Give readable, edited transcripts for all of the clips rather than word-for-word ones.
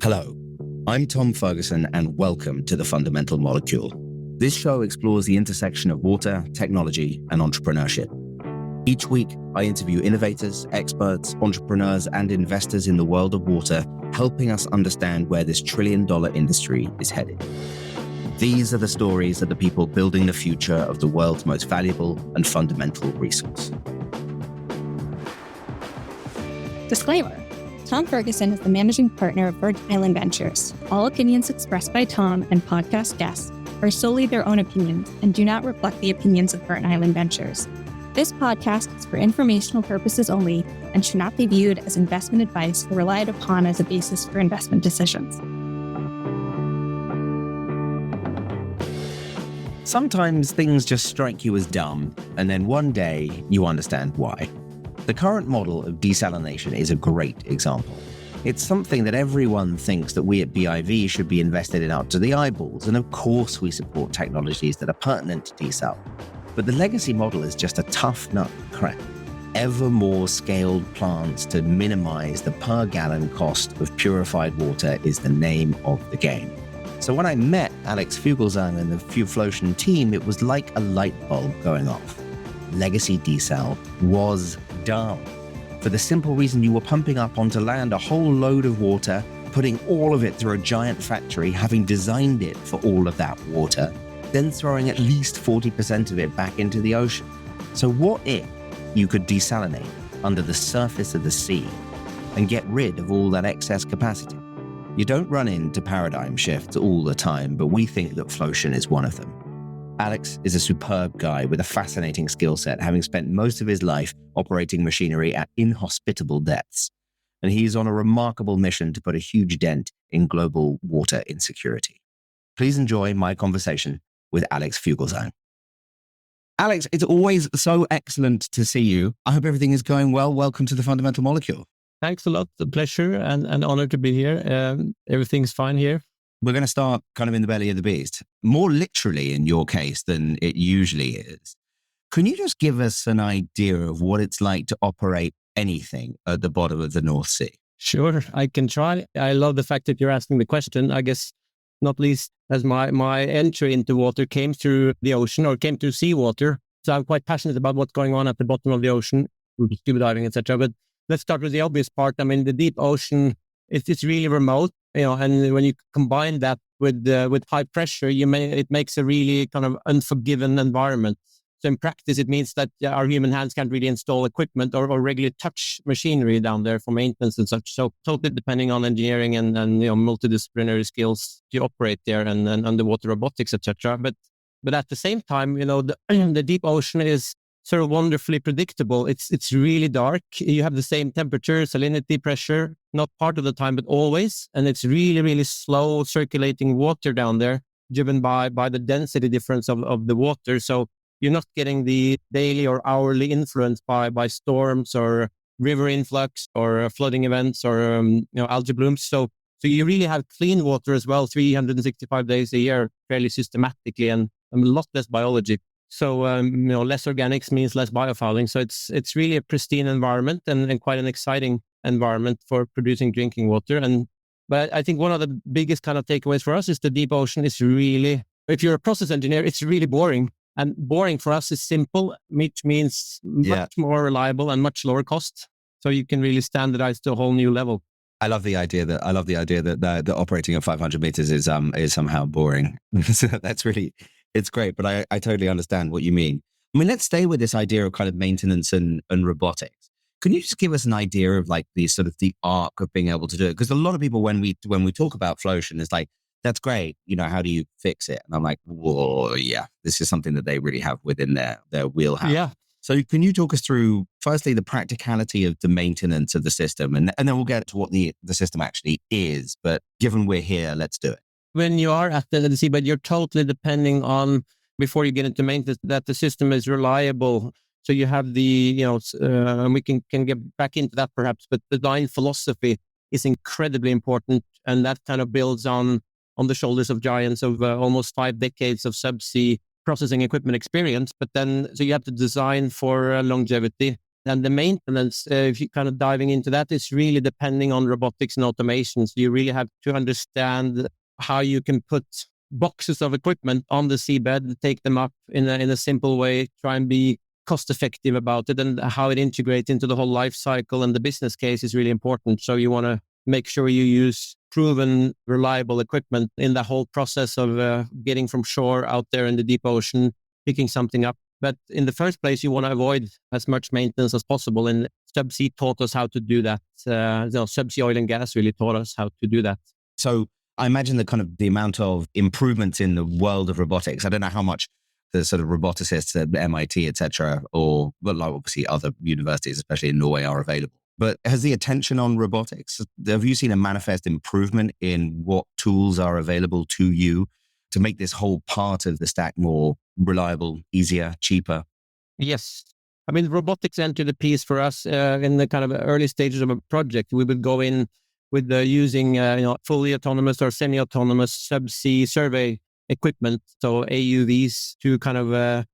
Hello, I'm Tom Ferguson and welcome to The Fundamental Molecule. This show explores the intersection of water, technology, and entrepreneurship. Each week, I interview innovators, experts, entrepreneurs, and investors in the world of water, helping us understand where this trillion-dollar industry is headed. These are the stories of the people building the future of the world's most valuable and fundamental resource. Disclaimer. Tom Ferguson is the managing partner of Virgin Island Ventures. All opinions expressed by Tom and podcast guests are solely their own opinions and do not reflect the opinions of Virgin Island Ventures. This podcast is for informational purposes only and should not be viewed as investment advice or relied upon as a basis for investment decisions. Sometimes things just strike you as dumb, and then one day you understand why. The current model of desalination is a great example. It's something that everyone thinks that we at BIV should be invested in up to the eyeballs, and of course we support technologies that are pertinent to desal. But the legacy model is just a tough nut to crack. Ever more scaled plants to minimize the per gallon cost of purified water is the name of the game. So when I met Alex Fugelsang and the Flocean team, it was like a light bulb going off. Legacy desal was dumb. For the simple reason you were pumping up onto land a whole load of water, putting all of it through a giant factory, having designed it for all of that water, then throwing at least 40% of it back into the ocean. So what if you could desalinate under the surface of the sea and get rid of all that excess capacity? You don't run into paradigm shifts all the time, but we think that Flocean is one of them. Alex is a superb guy with a fascinating skill set, having spent most of his life operating machinery at inhospitable depths. And he's on a remarkable mission to put a huge dent in global water insecurity. Please enjoy my conversation with Alex Fugelsang. Alex, it's always so excellent to see you. I hope everything is going well. Welcome to The Fundamental Molecule. Thanks a lot. A pleasure and honor to be here. Everything's fine here. We're going to start kind of in the belly of the beast, more literally in your case than it usually is. Can you just give us an idea of what it's like to operate anything at the bottom of the North Sea? Sure, I can try. I love the fact that you're asking the question. I guess not least as my entry into water came through the ocean or came through seawater. So I'm quite passionate about what's going on at the bottom of the ocean, scuba diving, etc. But let's start with the obvious part. I mean, the deep ocean, it's really remote. And when you combine that with high pressure, it makes a really kind of unforgiving environment. So in practice, it means that our human hands can't really install equipment or regularly touch machinery down there for maintenance and such. So totally depending on engineering and multidisciplinary skills to operate there and underwater robotics, etc. But at the same time, the deep ocean is sort of wonderfully predictable. It's really dark. You have the same temperature, salinity, pressure, not part of the time, but always. And it's really, really slow circulating water down there, driven by the density difference of the water. So you're not getting the daily or hourly influence by storms or river influx or flooding events or algae blooms. So you really have clean water as well, 365 days a year, fairly systematically, and a lot less biology. So, less organics means less biofouling. So it's really a pristine environment and quite an exciting environment for producing drinking water. But I think one of the biggest kind of takeaways for us is the deep ocean is really, if you're a process engineer, it's really boring. And boring for us is simple, which means much more reliable and much lower cost. So you can really standardize to a whole new level. I love the idea that operating at 500 meters is somehow boring. So that's really, it's great, but I totally understand what you mean. I mean, let's stay with this idea of kind of maintenance and robotics. Can you just give us an idea of like the sort of the arc of being able to do it? Because a lot of people, when we talk about Flocean, it's like, that's great. How do you fix it? And I'm like, whoa, yeah, this is something that they really have within their wheelhouse. Yeah. So can you talk us through, firstly, the practicality of the maintenance of the system, and then we'll get to what the system actually is. But given we're here, let's do it. When you are at the sea, but you're totally depending on, before you get into maintenance, that the system is reliable. So you have the, and we can get back into that perhaps, but the design philosophy is incredibly important. And that kind of builds on the shoulders of giants of almost 5 decades of subsea processing equipment experience. But then, so you have to design for longevity. And the maintenance, if you kind of diving into that, is really depending on robotics and automation. So you really have to understand how you can put boxes of equipment on the seabed, take them up in a simple way, try and be cost effective about it, and how it integrates into the whole life cycle. And the business case is really important. So you want to make sure you use proven, reliable equipment in the whole process of getting from shore out there in the deep ocean, picking something up. But in the first place, you want to avoid as much maintenance as possible. And Subsea taught us how to do that. Subsea oil and gas really taught us how to do that. So I imagine the amount of improvements in the world of robotics. I don't know how much the sort of roboticists at MIT, etc., or like obviously other universities, especially in Norway, are available. But has the attention on robotics, have you seen a manifest improvement in what tools are available to you to make this whole part of the stack more reliable, easier, cheaper? Yes. I mean, robotics entered the piece for us in the kind of early stages of a project. We would go in with using fully autonomous or semi-autonomous subsea survey equipment, so AUVs, to kind of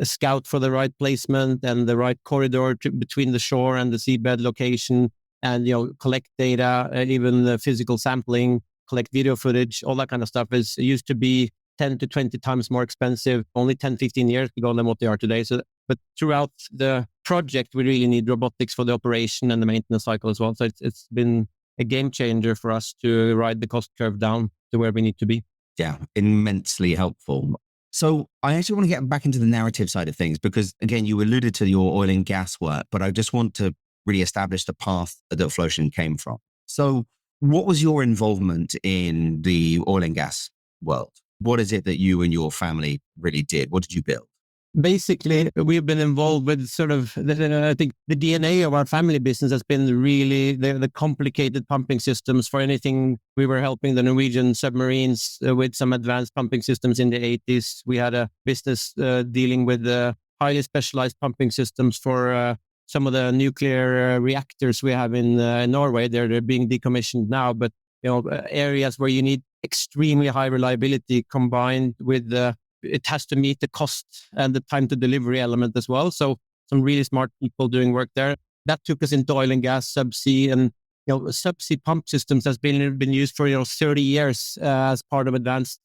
scout for the right placement and the right corridor between the shore and the seabed location, and collect data, even the physical sampling, collect video footage. All that kind of stuff used to be 10 to 20 times more expensive only 10, 15 years ago than what they are today. So, but throughout the project, we really need robotics for the operation and the maintenance cycle as well. So it's been a game changer for us to ride the cost curve down to where we need to be. Yeah, immensely helpful. So I actually want to get back into the narrative side of things, because again, you alluded to your oil and gas work, but I just want to really establish the path that Flocean came from. So what was your involvement in the oil and gas world? What is it that you and your family really did? What did you build? Basically, we've been involved with sort of, I think the DNA of our family business has been really the complicated pumping systems for anything. We were helping the Norwegian submarines with some advanced pumping systems in the 80s. We had a business dealing with highly specialized pumping systems for some of the nuclear reactors we have in Norway. They're being decommissioned now, but areas where you need extremely high reliability combined with it has to meet the cost and the time to delivery element as well. So some really smart people doing work there. That took us into oil and gas, subsea, and subsea pump systems has been used for 30 years as part of advanced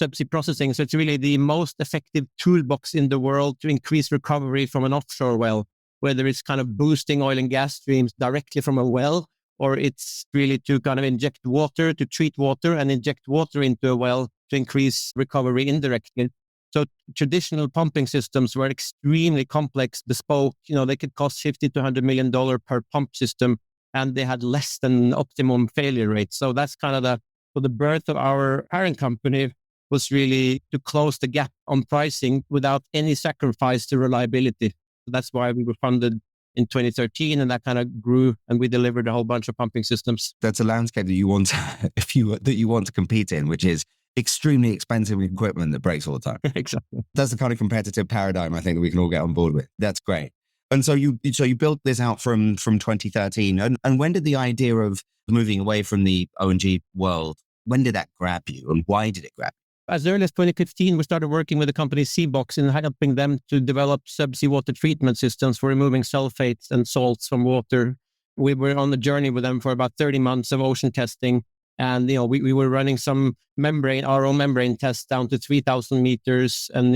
subsea processing. So it's really the most effective toolbox in the world to increase recovery from an offshore well, whether it's kind of boosting oil and gas streams directly from a well, or it's really to kind of inject water, to treat water and inject water into a well to increase recovery indirectly. So traditional pumping systems were extremely complex, bespoke. They could cost $50 to $100 million per pump system, and they had less than optimum failure rate. So that's kind of the birth of our parent company was really to close the gap on pricing without any sacrifice to reliability. So that's why we were funded in 2013, and that kind of grew, and we delivered a whole bunch of pumping systems. That's a landscape that you want to compete in, which is extremely expensive equipment that breaks all the time. Exactly. That's the kind of competitive paradigm I think that we can all get on board with. That's great. And so you built this out from 2013. And when did the idea of moving away from the O&G world, when did that grab you, and why did it grab you? As early as 2015, we started working with the company Seabox and helping them to develop subsea water treatment systems for removing sulfates and salts from water. We were on the journey with them for about 30 months of ocean testing. And, we were running our own membrane tests down to 3,000 meters. And,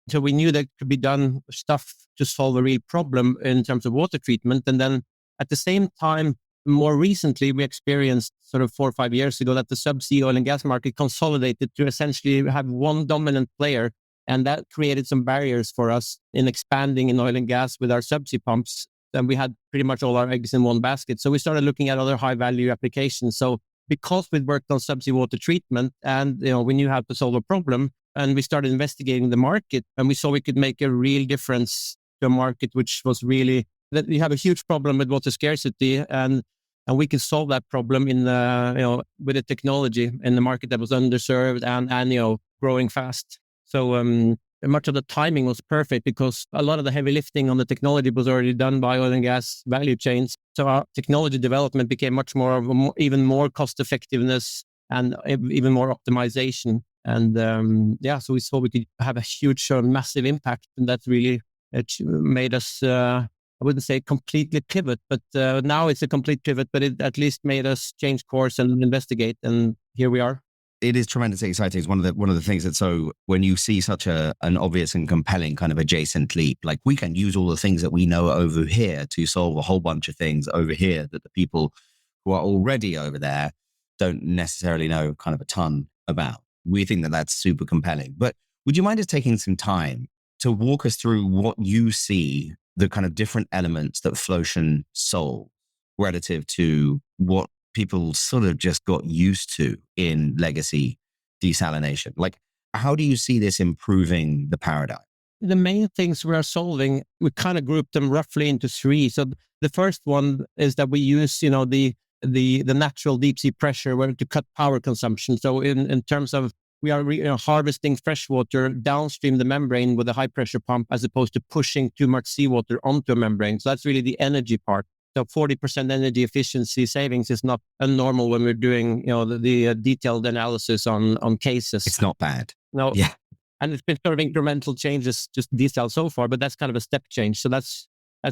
so we knew that could be done stuff to solve a real problem in terms of water treatment. And then at the same time, more recently, we experienced sort of 4 or 5 years ago that the subsea oil and gas market consolidated to essentially have one dominant player. And that created some barriers for us in expanding in oil and gas with our subsea pumps. And we had pretty much all our eggs in one basket. So we started looking at other high value applications. So because we'd worked on subsea water treatment and we knew how to solve a problem, and we started investigating the market, and we saw we could make a real difference to a market which was really that we have a huge problem with water scarcity, and we can solve that problem in with the technology in the market that was underserved and growing fast. So much of the timing was perfect because a lot of the heavy lifting on the technology was already done by oil and gas value chains. So our technology development became much more even more cost effectiveness and even more optimization. And so we saw we could have a huge massive impact, and that really made us I wouldn't say completely pivot, but now it's a complete pivot, but it at least made us change course and investigate. And here we are. It is tremendously exciting. It's one of the things that, so when you see such an obvious and compelling kind of adjacent leap, like we can use all the things that we know over here to solve a whole bunch of things over here that the people who are already over there don't necessarily know kind of a ton about. We think that that's super compelling. But would you mind just taking some time to walk us through what you see, the kind of different elements that Flocean solve relative to what people sort of just got used to in legacy desalination? Like, how do you see this improving the paradigm? The main things we are solving, we kind of group them roughly into three. So the first one is that we use, the natural deep sea pressure to cut power consumption. So in terms of, we are harvesting fresh water downstream the membrane with a high pressure pump, as opposed to pushing too much seawater onto a membrane. So that's really the energy part. So 40% energy efficiency savings is not abnormal when we're doing, the detailed analysis on cases. It's not bad. No. Yeah. And it's been sort of incremental changes, just desal so far, but that's kind of a step change. So that's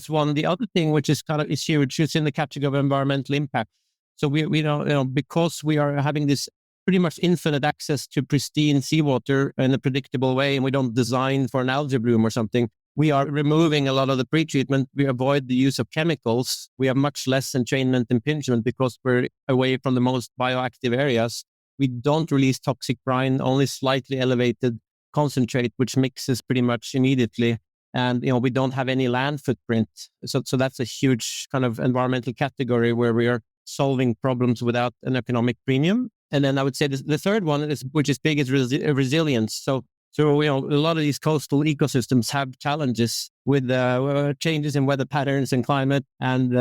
one. The other thing, which is kind of is huge, it's in the category of environmental impact. So we know, because we are having this pretty much infinite access to pristine seawater in a predictable way, and we don't design for an algae bloom or something, we are removing a lot of the pretreatment. We avoid the use of chemicals. We have much less entrainment impingement because we're away from the most bioactive areas. We don't release toxic brine, only slightly elevated concentrate, which mixes pretty much immediately. And, we don't have any land footprint. So that's a huge kind of environmental category where we are solving problems without an economic premium. And then I would say the third one, which is big, is resilience. So a lot of these coastal ecosystems have challenges with changes in weather patterns and climate, and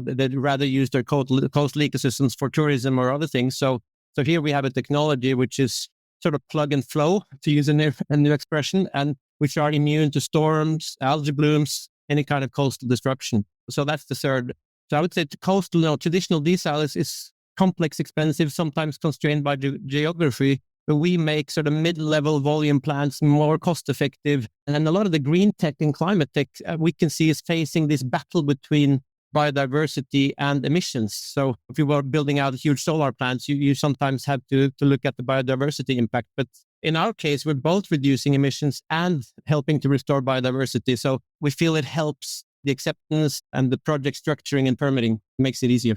they'd rather use their coastal ecosystems for tourism or other things. So here we have a technology which is sort of plug and flow, to use a new expression, and which are immune to storms, algae blooms, any kind of coastal disruption. So that's the third. So I would say coastal, traditional desal is complex, expensive, sometimes constrained by geography. But we make sort of mid-level volume plants more cost-effective. And a lot of the green tech and climate tech we can see is facing this battle between biodiversity and emissions. So if you were building out huge solar plants, you sometimes have to look at the biodiversity impact. But in our case, we're both reducing emissions and helping to restore biodiversity. So we feel it helps the acceptance and the project structuring and permitting, makes it easier.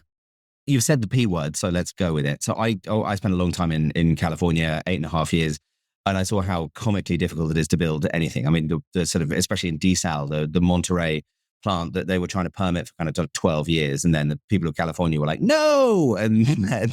You've said the P word, so let's go with it. So I spent a long time in California, 8.5 years, and I saw how comically difficult it is to build anything. I mean, the sort of, especially in desal, the Monterey plant that they were trying to permit for kind of 12 years. And then the people of California were like, no, and then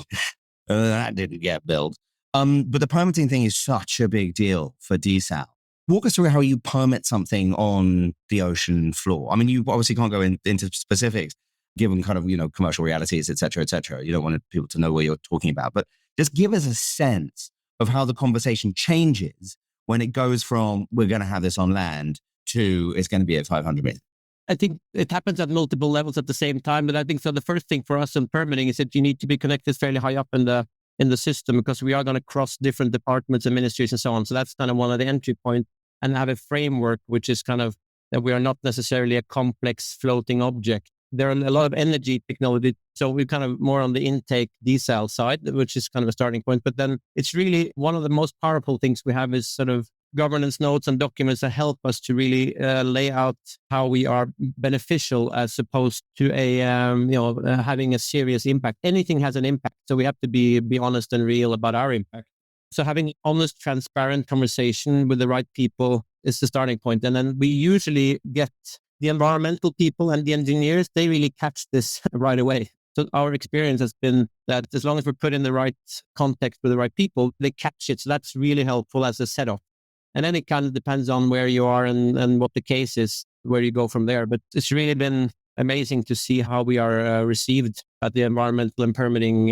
that didn't get built. But the permitting thing is such a big deal for desal. Walk us through how you permit something on the ocean floor. I mean, you obviously can't go into specifics, given kind of, commercial realities, et cetera, et cetera. You don't want people to know what you're talking about, but just give us a sense of how the conversation changes when it goes from, we're going to have this on land, to it's going to be at 500 meters. I think it happens at multiple levels at the same time. But I think so the first thing for us in permitting is that you need to be connected fairly high up in the system, because we are going to cross different departments and ministries and so on. So that's kind of one of the entry points, and have a framework, which is kind of that we are not necessarily a complex floating object. There are a lot of energy technology. So we're kind of more on the intake desal side, which is kind of a starting point. But then it's really one of the most powerful things we have is sort of governance notes and documents that help us to really lay out how we are beneficial as opposed to having a serious impact. Anything has an impact. So we have to be honest and real about our impact. So having honest, transparent conversation with the right people is the starting point. And then we usually get the environmental people and the engineers, they really catch this right away. So our experience has been that as long as we're put in the right context with the right people, they catch it. So that's really helpful as a setup. And then it kind of depends on where you are and what the case is, where you go from there. But it's really been amazing to see how we are received at the environmental and permitting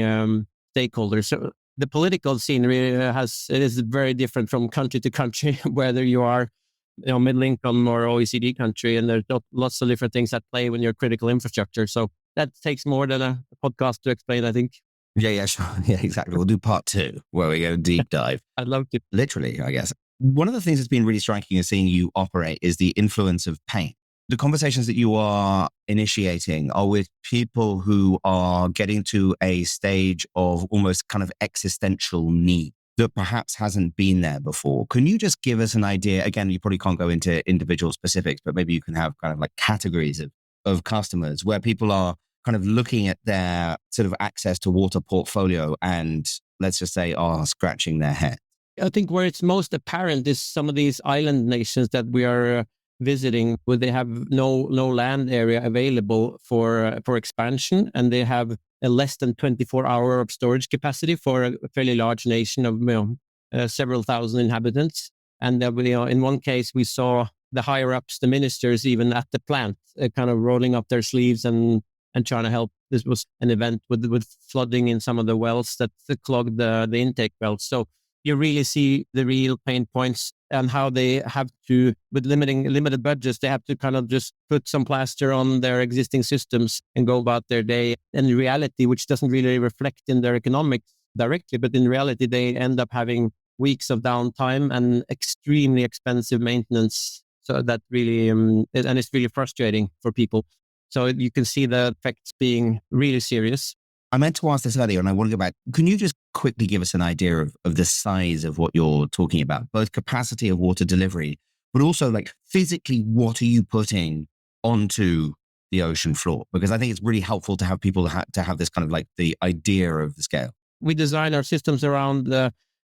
stakeholders. So the political scene really it is very different from country to country, whether you are middle income or OECD country, and there's lots of different things that play when you're critical infrastructure. So that takes more than a podcast to explain, I think. Yeah, sure. Yeah, exactly. We'll do part 2 where we go deep dive. I'd love to. Literally, I guess. One of the things that's been really striking is seeing you operate is the influence of paint. the conversations that you are initiating are with people who are getting to a stage of almost kind of existential need that perhaps hasn't been there before. Can you just give us an idea? Again, you probably can't go into individual specifics, but maybe you can have kind of like categories of customers where people are kind of looking at their sort of access to water portfolio and, let's just say, are scratching their head. I think where it's most apparent is some of these island nations that we are visiting, where they have no land area available for expansion, and they have a less than 24-hour of storage capacity for a fairly large nation of several thousand inhabitants. And in one case, we saw the higher ups, the ministers, even at the plant, kind of rolling up their sleeves and trying to help. This was an event with flooding in some of the wells that clogged the intake wells. So you really see the real pain points and how they have to, with limited budgets, they have to kind of just put some plaster on their existing systems and go about their day. And in reality, which doesn't really reflect in their economics directly, but in reality, they end up having weeks of downtime and extremely expensive maintenance. So that really, and it's really frustrating for people. So you can see the effects being really serious. I meant to ask this earlier, and I want to go back. Can you just quickly give us an idea of the size of what you're talking about, both capacity of water delivery, but also like physically, what are you putting onto the ocean floor? Because I think it's really helpful to have people to have this kind of like the idea of the scale. We design our systems around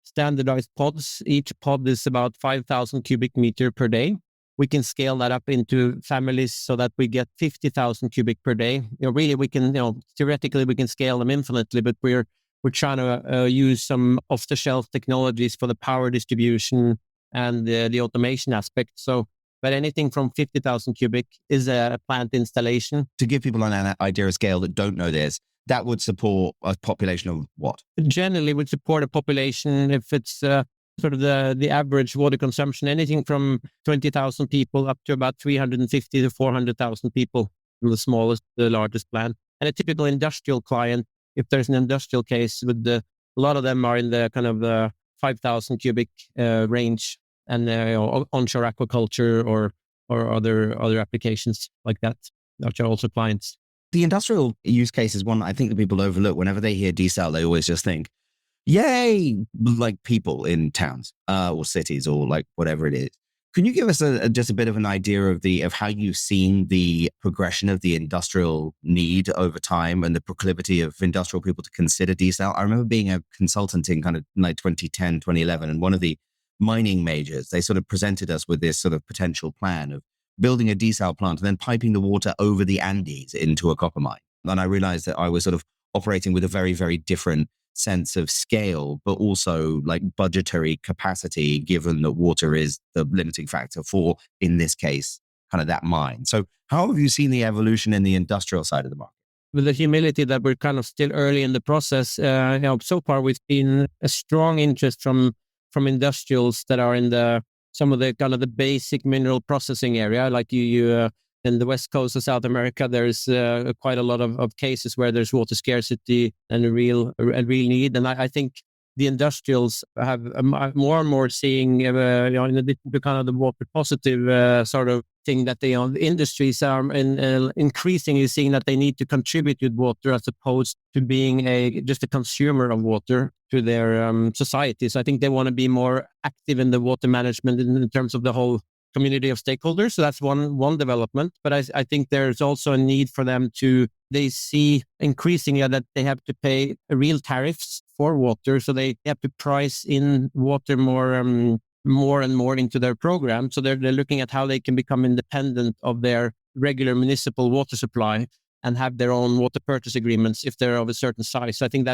standardized pods. Each pod is about 5,000 cubic meter per day. We can scale that up into families so that we get 50,000 cubic per day. Really, we can, theoretically, we can scale them infinitely, but we're trying to use some off-the-shelf technologies for the power distribution and the automation aspect. So, but anything from 50,000 cubic is a plant installation. To give people an idea of scale that don't know this, that would support a population of what? Generally, would support a population, if it's sort of the average water consumption, anything from 20,000 people up to about 350 to 400,000 people, from the smallest to the largest plant. And a typical industrial client, if there's an industrial case, a lot of them are in the kind of the 5,000 cubic range, and onshore aquaculture or other applications like that, which are also clients. The industrial use case is one I think that people overlook. Whenever they hear desal, they always just think, yay, like people in towns or cities or like whatever it is. Can you give us just a bit of an idea of how you've seen the progression of the industrial need over time and the proclivity of industrial people to consider desal? I remember being a consultant in kind of like 2010, 2011, and one of the mining majors, they sort of presented us with this sort of potential plan of building a desal plant and then piping the water over the Andes into a copper mine. And I realized that I was sort of operating with a very, very different sense of scale, but also like budgetary capacity, given that water is the limiting factor for, in this case, kind of that mine. So how have you seen the evolution in the industrial side of the market? With the humility that we're kind of still early in the process, so far we've seen a strong interest from industrials that are in some of the kind of the basic mineral processing area, like you in the west coast of South America. There's quite a lot of cases where there's water scarcity and a real need. And I think the industrials have more and more seeing, in addition to kind of the water positive sort of thing, that the industries are increasingly seeing that they need to contribute with water as opposed to being just a consumer of water to their societies. I think they want to be more active in the water management in terms of the whole community of stakeholders. So that's one development. But I think there's also a need for them they see increasingly that they have to pay real tariffs for water. So they have to price in water more and more into their program. So they're looking at how they can become independent of their regular municipal water supply and have their own water purchase agreements if they're of a certain size. So I think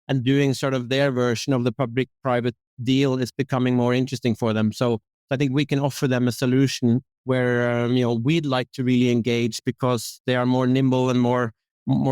and doing sort of their version of the public-private deal is becoming more interesting for them. So I think we can offer them a solution where we'd like to really engage, because they are more nimble and more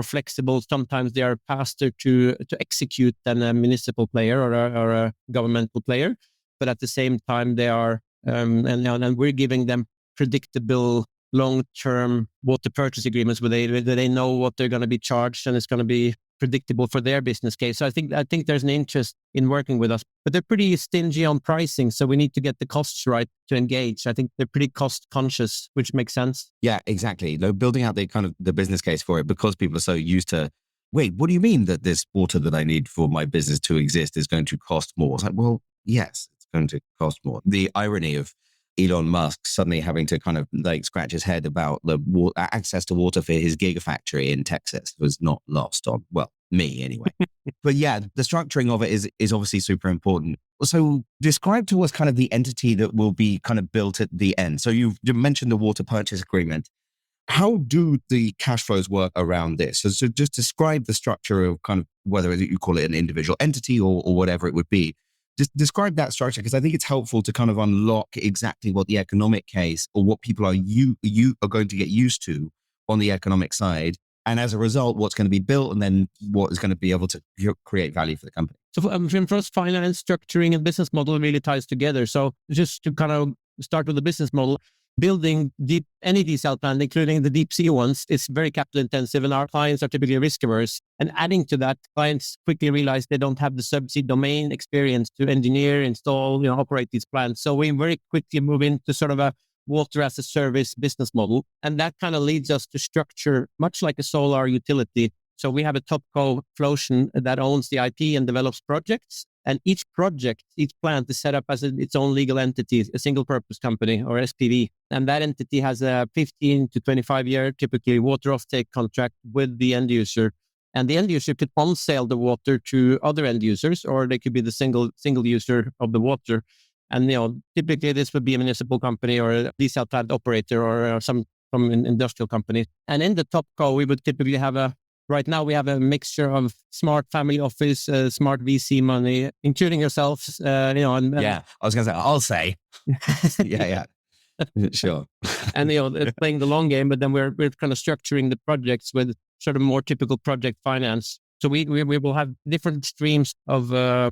flexible. Sometimes they are faster to execute than a municipal player or a governmental player. But at the same time, they are, and we're giving them predictable long-term water purchase agreements where they know what they're going to be charged, and it's going to be predictable for their business case. So I think there's an interest in working with us, but they're pretty stingy on pricing. So we need to get the costs right to engage. I think they're pretty cost conscious, which makes sense. Yeah, exactly. They're building out the business case for it because people are so used to, wait, what do you mean that this water that I need for my business to exist is going to cost more? It's like, well, yes, it's going to cost more. The irony of Elon Musk suddenly having to kind of like scratch his head about the access to water for his gigafactory in Texas was not lost on, well, me anyway. But yeah, the structuring of it is obviously super important. So describe to us kind of the entity that will be kind of built at the end. So you mentioned the water purchase agreement. How do the cash flows work around this? So just describe the structure of kind of whether you call it an individual entity or whatever it would be. Just describe that structure, because I think it's helpful to kind of unlock exactly what the economic case or what people are you are going to get used to on the economic side. And as a result, what's going to be built and then what is going to be able to create value for the company. So for us, finance, structuring, and business model really ties together. So just to kind of start with the business model, building any desal plant, including the deep sea ones, is very capital intensive, and our clients are typically risk averse. And adding to that, clients quickly realize they don't have the subsea domain experience to engineer, install, operate these plants. So we very quickly move into sort of a water as a service business model. And that kind of leads us to structure much like a solar utility. So we have a topco, Flocean, that owns the IP and develops projects. And each plant is set up as its own legal entity, a single purpose company or SPV. And that entity has a 15 to 25 year, typically water offtake contract with the end user. And the end user could on-sale the water to other end users, or they could be the single user of the water. And, typically this would be a municipal company or a desal plant operator or some industrial company. And in the topco, we would typically have right now we have a mixture of smart family office, smart VC money, including yourselves, Yeah, I was going to say, I'll say. Yeah. Sure. And, playing the long game, but then we're kind of structuring the projects with sort of more typical project finance. So we will have different streams of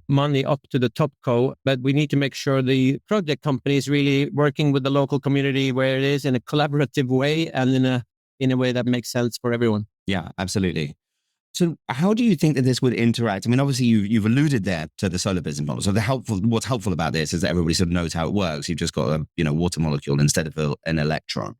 money up to the topco, but we need to make sure the project company is really working with the local community where it is in a collaborative way and in a way that makes sense for everyone. Yeah, absolutely. So how do you think that this would interact? I mean, obviously you've alluded there to the solar business model. So what's helpful about this is that everybody sort of knows how it works. You've just got a water molecule instead of an electron.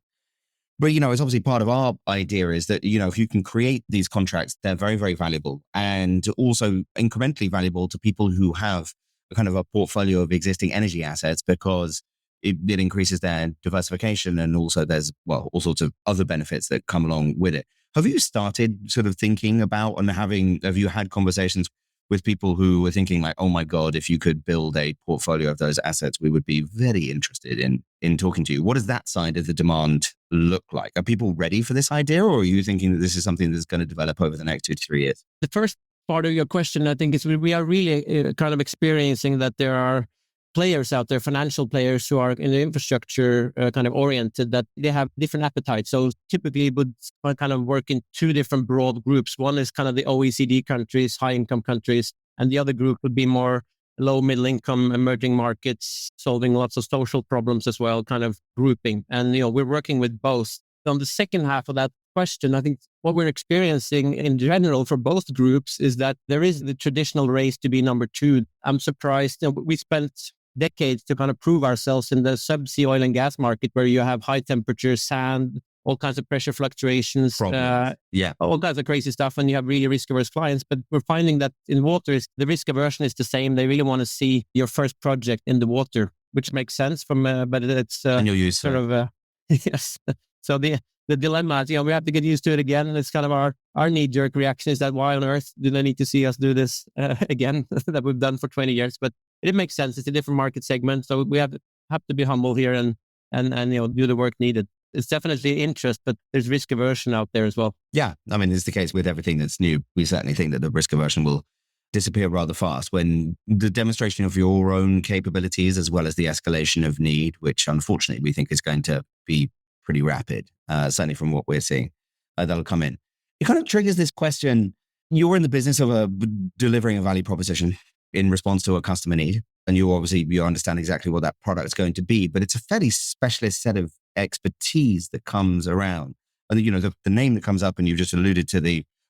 But, it's obviously part of our idea is that, if you can create these contracts, they're very, very valuable and also incrementally valuable to people who have a kind of a portfolio of existing energy assets, because it increases their diversification. And also there's, all sorts of other benefits that come along with it. Have you started sort of thinking about and have you had conversations with people who were thinking like, oh my God, if you could build a portfolio of those assets, we would be very interested in talking to you. What does that side of the demand look like? Are people ready for this idea, or are you thinking that this is something that's going to develop over the next 2 to 3 years? The first part of your question, I think, is we are really kind of experiencing that there are players out there, financial players who are in the infrastructure kind of oriented, that they have different appetites. So typically would kind of work in two different broad groups. One is kind of the OECD countries, high income countries, and the other group would be more low, middle income, emerging markets, solving lots of social problems as well, kind of grouping. And, we're working with both. On the second half of that question, I think what we're experiencing in general for both groups is that there is the traditional race to be number two. I'm surprised. We spent decades to kind of prove ourselves in the subsea oil and gas market, where you have high temperature, sand, all kinds of pressure fluctuations, all kinds of crazy stuff, and you have really risk-averse clients. But we're finding that in water, the risk aversion is the same. They really want to see your first project in the water, which makes sense but it's and you're used sort of yes. So the dilemma is, we have to get used to it again, and it's kind of our knee-jerk reaction is that why on earth do they need to see us do this again that we've done for 20 years? But it makes sense. It's a different market segment, so we have to be humble here and do the work needed. It's definitely interest, but there's risk aversion out there as well. Yeah, I mean, it's the case with everything that's new. We certainly think that the risk aversion will disappear rather fast when the demonstration of your own capabilities, as well as the escalation of need, which unfortunately we think is going to be pretty rapid, certainly from what we're seeing, that'll come in. It kind of triggers this question. You're in the business of delivering a value proposition in response to a customer need. And you understand exactly what that product is going to be, but it's a fairly specialist set of expertise that comes around. And the name that comes up, and you've just alluded to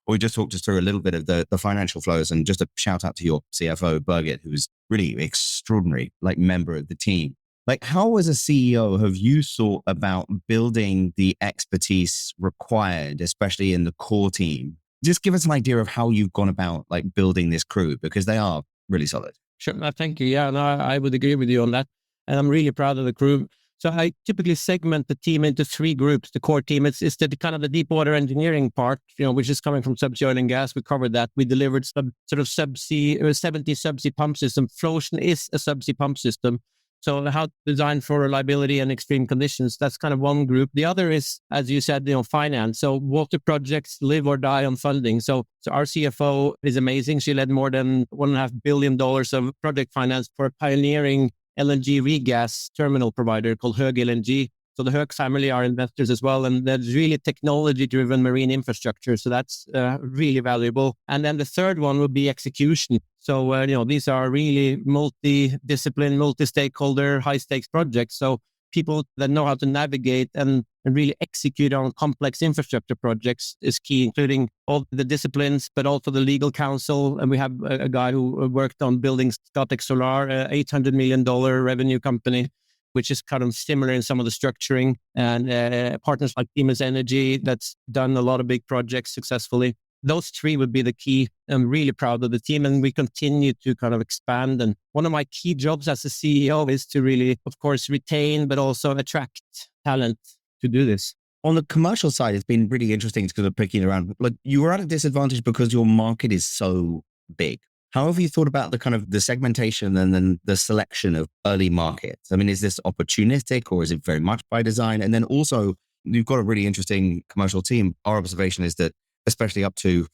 we just talked us through a little bit of the financial flows, and just a shout out to your CFO, Birgit, who's really extraordinary, like member of the team. Like, how as a CEO have you thought about building the expertise required, especially in the core team? Just give us an idea of how you've gone about like building this crew, because they are really solid. Sure. Thank you. Yeah, no, I would agree with you on that. And I'm really proud of the crew. So I typically segment the team into 3 groups. The core team, it's the kind of the deep water engineering part, which is coming from Subsea oil and gas. We covered that. We delivered some sort of Subsea, 70 Subsea pump system. Flocean is a Subsea pump system. So how to design for reliability and extreme conditions, that's kind of one group. The other is, as you said, finance. So water projects live or die on funding. So our CFO is amazing. She led more than $1.5 billion of project finance for a pioneering LNG regas terminal provider called Hög LNG. So the Hög family are investors as well. And there's really technology-driven marine infrastructure. So that's really valuable. And then the third one would be execution. So, these are really multi-discipline, multi-stakeholder, high-stakes projects. So people that know how to navigate and really execute on complex infrastructure projects is key, including all the disciplines, but also the legal counsel. And we have a guy who worked on building Scottish Solar, $800 million revenue company, which is kind of similar in some of the structuring, and partners like Siemens Energy that's done a lot of big projects successfully. Those 3 would be the key. I'm really proud of the team, and we continue to kind of expand. And one of my key jobs as a CEO is to really, of course, retain, but also attract talent to do this. On the commercial side, it's been really interesting to kind of picking around. Like, you were at a disadvantage because your market is so big. How have you thought about the kind of the segmentation and then the selection of early markets? I mean, is this opportunistic or is it very much by design? And then also, you've got a really interesting commercial team. Our observation is that, especially up to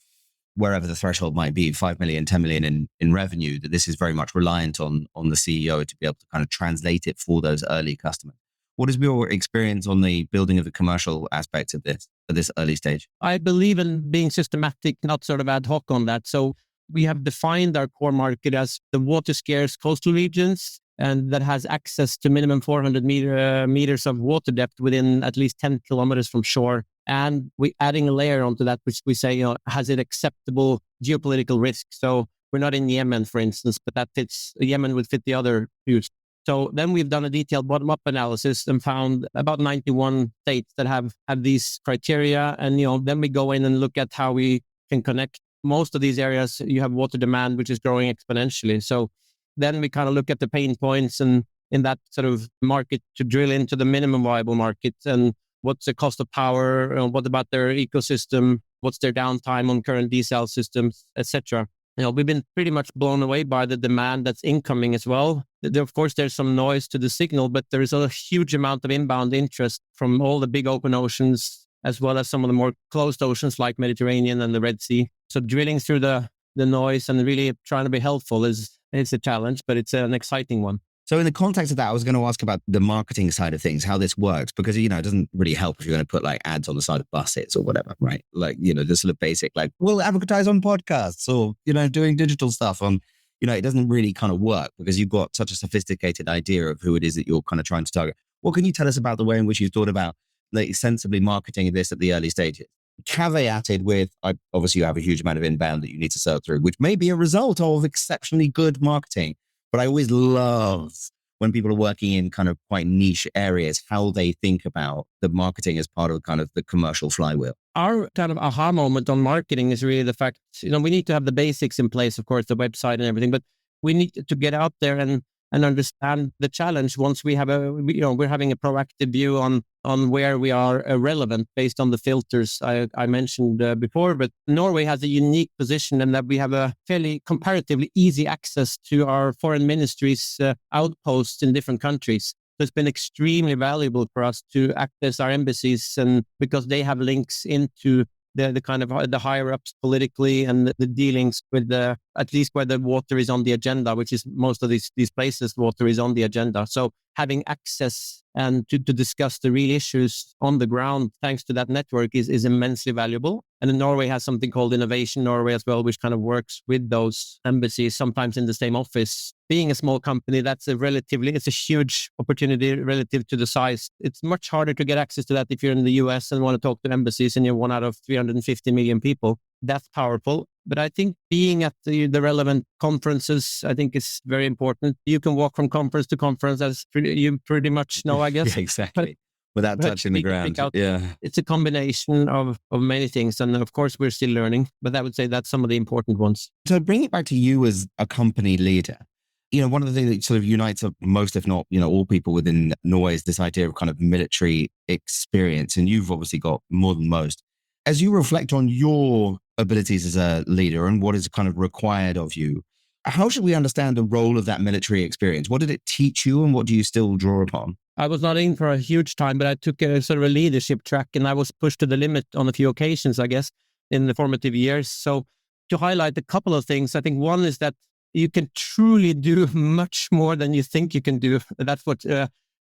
wherever the threshold might be, 5 million, 10 million in revenue, that this is very much reliant on the CEO to be able to kind of translate it for those early customers. What is your experience on the building of the commercial aspects of this at this early stage? I believe in being systematic, not sort of ad hoc on that. So we have defined our core market as the water scarce coastal regions, and that has access to minimum 400 meters of water depth within at least 10 kilometers from shore. And we're adding a layer onto that, which we say, has it acceptable geopolitical risk? So we're not in Yemen, for instance, but that fits, Yemen would fit the other views. So then we've done a detailed bottom-up analysis and found about 91 states that have these criteria. And, then we go in and look at how we can connect. Most of these areas, you have water demand, which is growing exponentially. So then we kind of look at the pain points and in that sort of market to drill into the minimum viable market, and what's the cost of power, what about their ecosystem, what's their downtime on current desal systems, etc. We've been pretty much blown away by the demand that's incoming as well. Of course, there's some noise to the signal, but there is a huge amount of inbound interest from all the big open oceans, as well as some of the more closed oceans like Mediterranean and the Red Sea. So drilling through the noise and really trying to be helpful is a challenge, but it's an exciting one. So in the context of that, I was going to ask about the marketing side of things, how this works, because, it doesn't really help if you're going to put like ads on the side of buses or whatever, right? Like, the sort of basic, like, we'll advertise on podcasts or, doing digital stuff on, it doesn't really kind of work because you've got such a sophisticated idea of who it is that you're kind of trying to target. What can you tell us about the way in which you've thought about like sensibly marketing this at the early stages? Caveated with, obviously you have a huge amount of inbound that you need to sell through, which may be a result of exceptionally good marketing. But I always love when people are working in kind of quite niche areas, how they think about the marketing as part of kind of the commercial flywheel. Our kind of aha moment on marketing is really the fact, we need to have the basics in place, of course, the website and everything, but we need to get out there and understand the challenge once we have we're having a proactive view on where we are relevant based on the filters I mentioned before. But Norway has a unique position in that we have a fairly comparatively easy access to our foreign ministries' outposts in different countries. So it's been extremely valuable for us to access our embassies, and because they have links into the kind of the higher ups politically and the dealings with at least where the water is on the agenda, which is most of these places, water is on the agenda. So having access and to discuss the real issues on the ground, thanks to that network, is immensely valuable. And then Norway has something called Innovation Norway as well, which kind of works with those embassies, sometimes in the same office. Being a small company, it's a huge opportunity relative to the size. It's much harder to get access to that if you're in the US and want to talk to embassies and you're one out of 350 million people. that's powerful. But I think being at the relevant conferences, I think is very important. You can walk from conference to conference, as you pretty much know, I guess. Yeah, exactly. Without touching the ground. Yeah. It's a combination of many things. And of course, we're still learning, but I would say that's some of the important ones. So bring it back to you as a company leader. One of the things that sort of unites most, if not, all people within Norway is this idea of kind of military experience. And you've obviously got more than most. As you reflect on your abilities as a leader and what is kind of required of you, how should we understand the role of that military experience? What did it teach you and what do you still draw upon? I was not in for a huge time, but I took a sort of a leadership track and I was pushed to the limit on a few occasions, I guess, in the formative years. So to highlight a couple of things, I think one is that you can truly do much more than you think you can do. That's what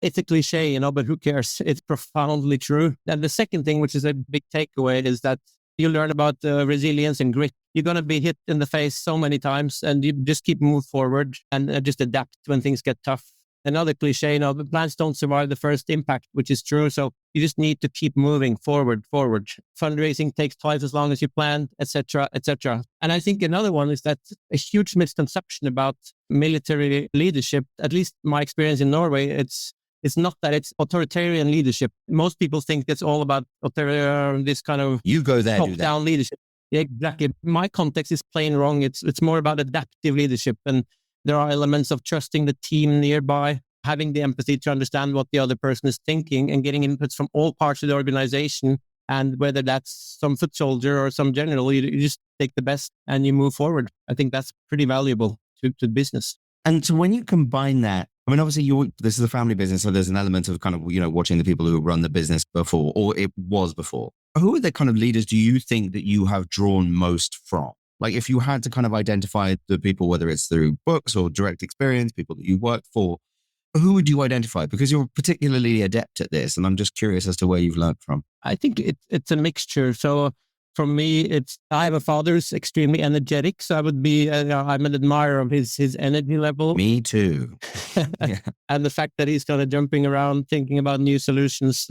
it's a cliche, but who cares? It's profoundly true. And the second thing, which is a big takeaway, is that you learn about resilience and grit. You're going to be hit in the face so many times and you just keep moving forward and just adapt when things get tough. Another cliche, the plans don't survive the first impact, which is true. So you just need to keep moving forward. Fundraising takes twice as long as you planned, etc., etc. And I think another one is that a huge misconception about military leadership, at least my experience in Norway, it's not that it's authoritarian leadership. Most people think it's all about this kind of you go there, top-down leadership. Yeah, exactly. My context is plain wrong. It's more about adaptive leadership, and there are elements of trusting the team nearby, having the empathy to understand what the other person is thinking, and getting inputs from all parts of the organization. And whether that's some foot soldier or some general, you just take the best and you move forward. I think that's pretty valuable to business. And so when you combine that, I mean, obviously this is a family business, so there's an element of kind of, watching the people who run the business before, or it was before. Who are the kind of leaders do you think that you have drawn most from? Like if you had to kind of identify the people, whether it's through books or direct experience, people that you worked for, who would you identify? Because you're particularly adept at this, and I'm just curious as to where you've learned from. I think it's a mixture. So for me, I have a father who's extremely energetic, so I would be, I'm an admirer of his energy level. Me too. Yeah. And the fact that he's kind of jumping around, thinking about new solutions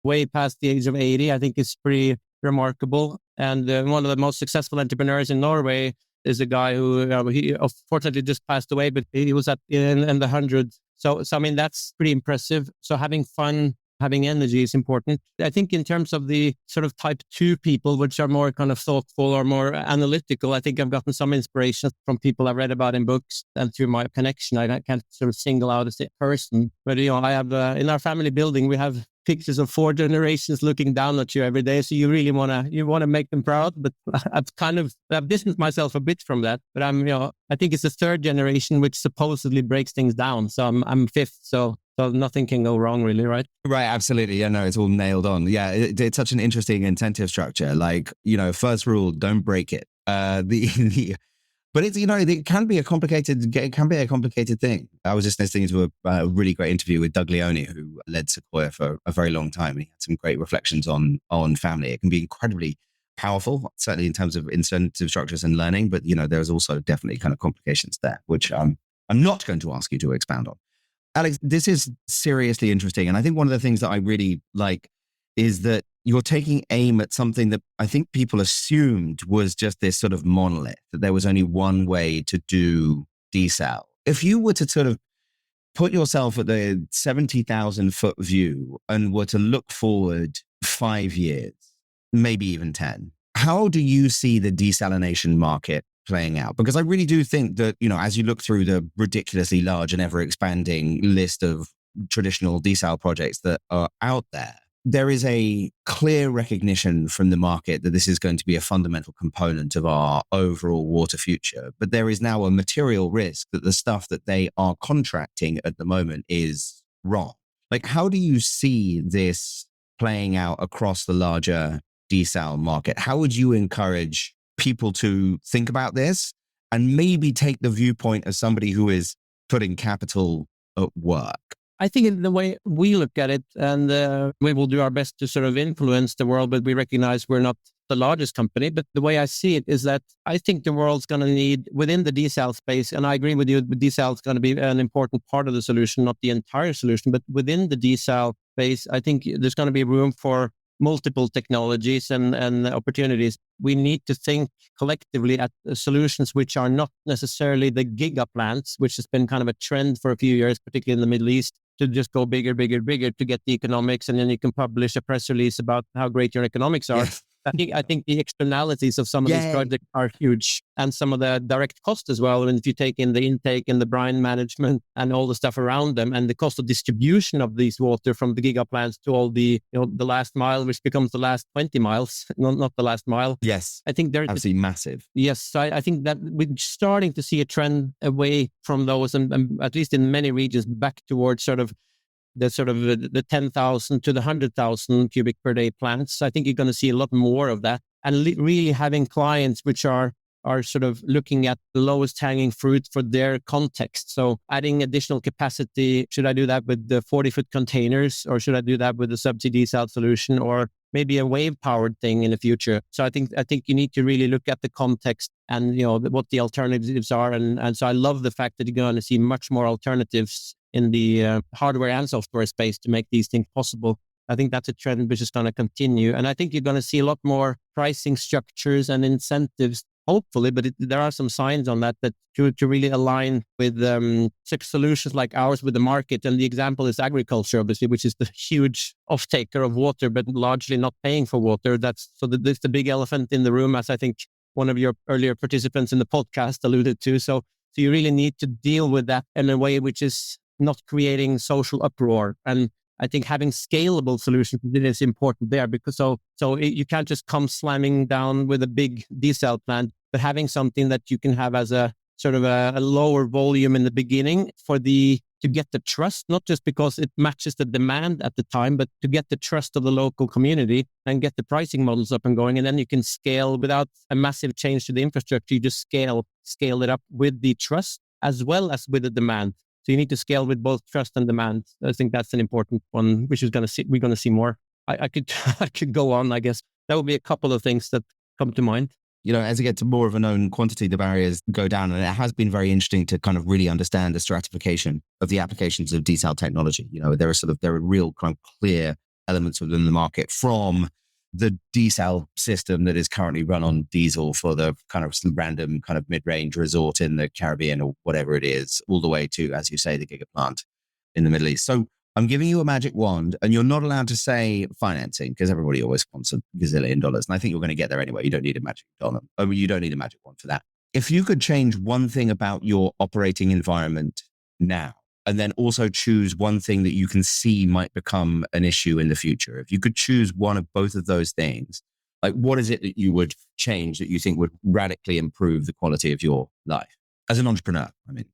way past the age of 80, I think is pretty remarkable. And one of the most successful entrepreneurs in Norway is a guy who, he unfortunately just passed away, but he was in the hundreds. So I mean, that's pretty impressive. So having fun, having energy is important. I think in terms of the sort of type 2 people, which are more kind of thoughtful or more analytical, I think I've gotten some inspiration from people I've read about in books and through my connection. I can't sort of single out a person, but I have in our family building, we have pictures of 4 generations looking down at you every day. So you really want to make them proud. But I've distanced myself a bit from that. But I think it's the 3rd generation which supposedly breaks things down. So I'm 5th. So nothing can go wrong, really, right? Right, absolutely. Yeah, no, it's all nailed on. Yeah, it's such an interesting incentive structure. Like, first rule, don't break it. But it's, it can be a complicated thing. I was just listening to a really great interview with Doug Leone, who led Sequoia for a very long time. And he had some great reflections on family. It can be incredibly powerful, certainly in terms of incentive structures and learning. But, there's also definitely kind of complications there, which I'm not going to ask you to expound on. Alex, this is seriously interesting. And I think one of the things that I really like is that you're taking aim at something that I think people assumed was just this sort of monolith, that there was only one way to do desal. If you were to sort of put yourself at the 70,000 foot view and were to look forward 5 years, maybe even 10, how do you see the desalination market playing out? Because I really do think that, as you look through the ridiculously large and ever expanding list of traditional desal projects that are out there is a clear recognition from the market that this is going to be a fundamental component of our overall water future. But there is now a material risk that the stuff that they are contracting at the moment is wrong. Like, how do you see this playing out across the larger desal market? How would you encourage people to think about this and maybe take the viewpoint of somebody who is putting capital at work? I think in the way we look at it, and we will do our best to sort of influence the world, but we recognize we're not the largest company. But the way I see it is that I think the world's going to need, within the desal space, and I agree with you, desal is going to be an important part of the solution, not the entire solution, but within the desal space, I think there's going to be room for multiple technologies and opportunities, we need to think collectively at solutions which are not necessarily the giga plants, which has been kind of a trend for a few years, particularly in the Middle East, to just go bigger, bigger, bigger to get the economics. And then you can publish a press release about how great your economics are. Yes. I think the externalities of some of these projects are huge, and some of the direct cost as well. And if you take in the intake and the brine management and all the stuff around them, and the cost of distribution of these water from the giga plants to all the the last mile, which becomes the last 20 miles, not the last mile. Yes, I think they're absolutely massive. Yes, so I think that we're starting to see a trend away from those, and at least in many regions, back towards the 10,000 to the 100,000 cubic per day plants. I think you're going to see a lot more of that, and really having clients which are sort of looking at the lowest hanging fruit for their context. So adding additional capacity, should I do that with the 40-foot containers, or should I do that with the Subsea desal solution, or maybe a wave powered thing in the future? So I think you need to really look at the context and what the alternatives are, and so I love the fact that you're going to see much more alternatives in the hardware and software space to make these things possible. I think that's a trend which is going to continue. And I think you're going to see a lot more pricing structures and incentives, hopefully, but there are some signs on that to really align with solutions like ours with the market. And the example is agriculture, obviously, which is the huge off-taker of water, but largely not paying for water. That's the big elephant in the room, as I think one of your earlier participants in the podcast alluded to. So you really need to deal with that in a way which is not creating social uproar. And I think having scalable solutions is important there, because so you can't just come slamming down with a big desal plant, but having something that you can have as a sort of a lower volume in the beginning to get the trust, not just because it matches the demand at the time, but to get the trust of the local community and get the pricing models up and going. And then you can scale without a massive change to the infrastructure. You just scale it up with the trust as well as with the demand. So you need to scale with both trust and demand. I think that's an important one, which we're going to see more. I could go on, I guess. That would be a couple of things that come to mind. As it gets to more of a known quantity, the barriers go down. And it has been very interesting to kind of really understand the stratification of the applications of desal technology. There are real kind of clear elements within the market, from the desal system that is currently run on diesel for the kind of random kind of mid-range resort in the Caribbean or whatever it is, all the way to, as you say, the giga plant in the Middle East. So I'm giving you a magic wand, and you're not allowed to say financing, because everybody always wants $1 gazillion. And I think you're going to get there anyway. You don't need a magic dollar. You don't need a magic wand for that. If you could change one thing about your operating environment now, and then also choose one thing that you can see might become an issue in the future, if you could choose one of both of those things, like what is it that you would change that you think would radically improve the quality of your life as an entrepreneur?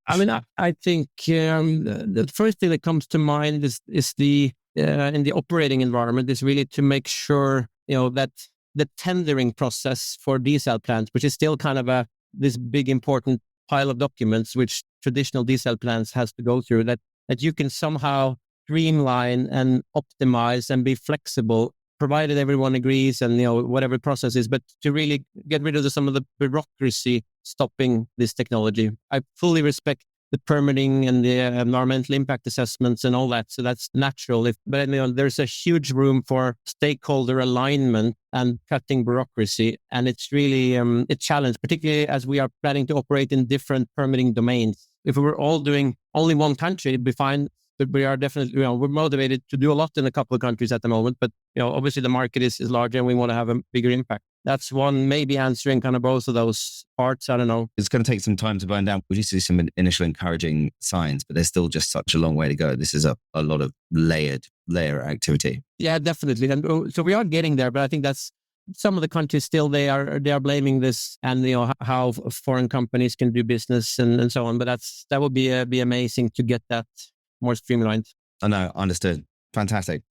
I think the first thing that comes to mind is the in the operating environment is really to make sure that the tendering process for desal plants, which is still kind of this big important pile of documents which traditional desal plants has to go through, that you can somehow streamline and optimize and be flexible, provided everyone agrees and whatever process is, but to really get rid of some of the bureaucracy stopping this technology. I fully respect the permitting and the environmental impact assessments and all that, so that's natural. But there's a huge room for stakeholder alignment and cutting bureaucracy, and it's really a challenge, particularly as we are planning to operate in different permitting domains. If we were all doing only one country, it'd be fine. But we are definitely, we're motivated to do a lot in a couple of countries at the moment. But obviously the market is larger, and we want to have a bigger impact. That's one, maybe answering kind of both of those parts. I don't know. It's going to take some time to burn down. We do see some initial encouraging signs, but there's still just such a long way to go. This is a lot of layer activity. Yeah, definitely. And so we are getting there, but I think that's some of the countries still, they are blaming this and how foreign companies can do business and so on. But that would be amazing to get that more streamlined. I know, understood. Fantastic.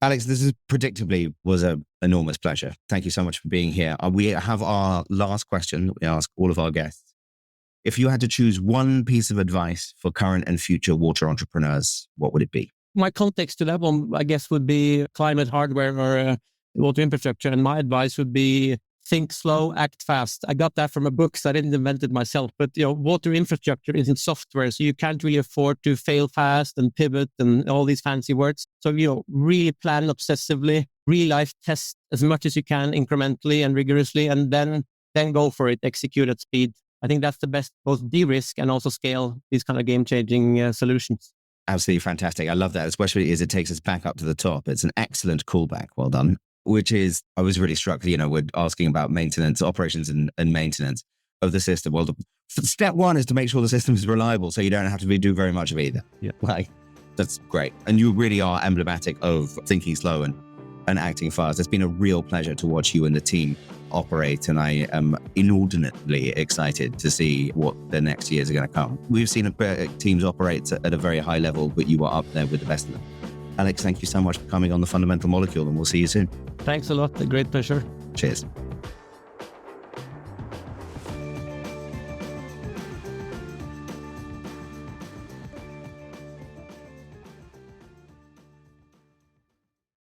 Alex, this is predictably was an enormous pleasure. Thank you so much for being here. We have our last question that we ask all of our guests. If you had to choose one piece of advice for current and future water entrepreneurs, what would it be? My context to that one, I guess, would be climate hardware or water infrastructure. And my advice would be think slow, act fast. I got that from a book, so I didn't invent it myself. But water infrastructure isn't software, so you can't really afford to fail fast and pivot and all these fancy words. So really plan obsessively, real life test as much as you can incrementally and rigorously, and then go for it. Execute at speed. I think that's the best, both de-risk and also scale these kind of game-changing solutions. Absolutely fantastic. I love that, especially as it takes us back up to the top. It's an excellent callback. Well done. Which is, I was really struck, we're asking about maintenance, operations and maintenance of the system. Well, step one is to make sure the system is reliable, so you don't have to do very much of either. Yeah. That's great. And you really are emblematic of thinking slow and acting fast. It's been a real pleasure to watch you and the team operate, and I am inordinately excited to see what the next years are going to come. We've seen teams operate at a very high level, but you are up there with the best of them. Alex, thank you so much for coming on The Fundamental Molecule, and we'll see you soon. Thanks a lot. A great pleasure. Cheers.